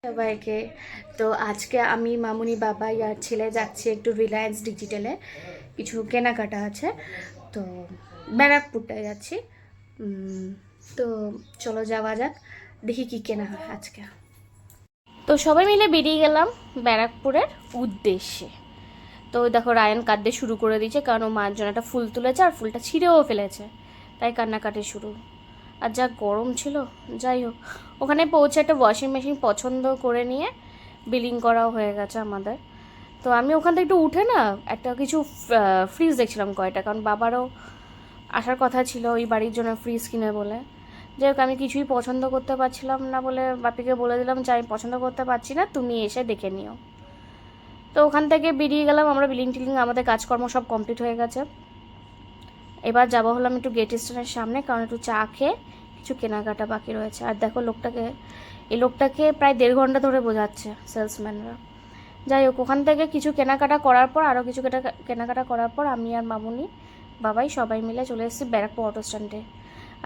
সবাইকে। তো আজকে আমি মামুনি বাবাই আর ছেলে যাচ্ছি একটু রিলায়েন্স ডিজিটালে, কিছু কেনাকাটা আছে। তো ব্যারাকপুরটায় যাচ্ছি। তো চলো যাওয়া যাক, দেখি কি কেনা হয় আজকে। তো সবাই মিলে বেরিয়ে গেলাম ব্যারাকপুরের উদ্দেশ্যে। তো দেখো রায়ান কাঁদতে শুরু করে দিয়েছে, কারণ ও মার জন্য একটা ফুল তুলেছে আর ফুলটা ছিঁড়েও ফেলেছে, তাই কান্নাকাটি শুরু। আর যা গরম ছিল, যাই হোক ওখানে পৌঁছে একটা ওয়াশিং মেশিন পছন্দ করে নিয়ে বিলিং করাও হয়ে গেছে আমাদের। তো আমি ওখান থেকে একটু উঠে না একটা কিছু ফ্রিজ দেখছিলাম কয়টা, কারণ বাবারও আসার কথা ছিল ওই বাড়ির জন্য ফ্রিজ কিনে বলে। যাই হোক আমি কিছুই পছন্দ করতে পারছিলাম না বলে বাপিকে বলে দিলাম যে আমি পছন্দ করতে পারছি না, তুমি এসে দেখে নিও। তো ওখান থেকে বেরিয়ে গেলাম আমরা, বিলিং টিলিং আমাদের কাজকর্ম সব কমপ্লিট হয়ে গেছে। এবার যাবো হলাম একটু গেট স্টেশনের সামনে, কারণ একটু চা খেয়ে কিছু কেনাকাটা বাকি রয়েছে। আর দেখো এই লোকটাকে প্রায় 1.5 ঘন্টা ধরে বোঝাচ্ছে সেলসম্যানরা। যাই হোক ওখান থেকে কিছু কেনাকাটা করার পর, আরও কিছু কেনাকাটা করার পর আমি আর মামুনি বাবাই সবাই মিলে চলে এসেছি ব্যারাকপুর অটো স্ট্যান্ডে।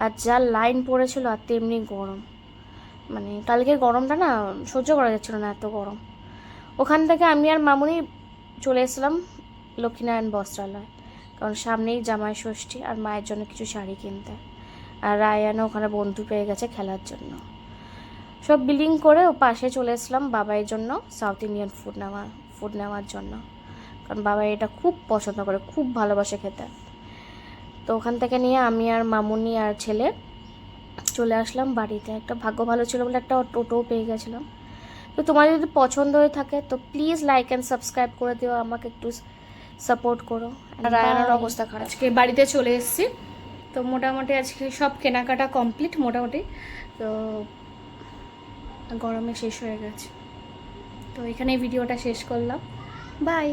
আর যা লাইন পড়েছিল, আর তেমনি গরম, মানে কালকের গরমটা না সহ্য করা যাচ্ছিলো না, এত গরম। ওখান থেকে আমি আর মামুনি চলে এসেছিলাম লক্ষ্মীনারায়ণ বস্ত্রালয়, কারণ সামনেই জামাই ষষ্ঠী আর মায়ের জন্য কিছু শাড়ি কিনতে। আর রায়ানও ওখানে বন্ধু পেয়ে গেছে খেলার জন্য। সব বিলিং করে ও পাশে চলে এসলাম বাবাইয়ের জন্য সাউথ ইন্ডিয়ান ফুড নেওয়ার জন্য, কারণ বাবাই এটা খুব পছন্দ করে, খুব ভালোবাসে খেতে। তো ওখান থেকে নিয়ে আমি আর মামুনি আর ছেলে চলে আসলাম বাড়িতে। একটা ভাগ্য ভালো ছিল বলে একটা টোটোও পেয়ে গেছিলাম। তো তোমার যদি পছন্দ হয়ে থাকে তো প্লিজ লাইক অ্যান্ড সাবস্ক্রাইব করে দিও, আমাকে একটু সাপোর্ট করো। আর রায়ানের অবস্থা খারাপ। আজকে বাড়িতে চলে এসেছি, তো মোটামুটি আজকে সব কেনাকাটা কমপ্লিট মোটামুটি। তো গরমে শেষ হয়ে গেছে। তো এখানে ভিডিওটা শেষ করলাম, বাই।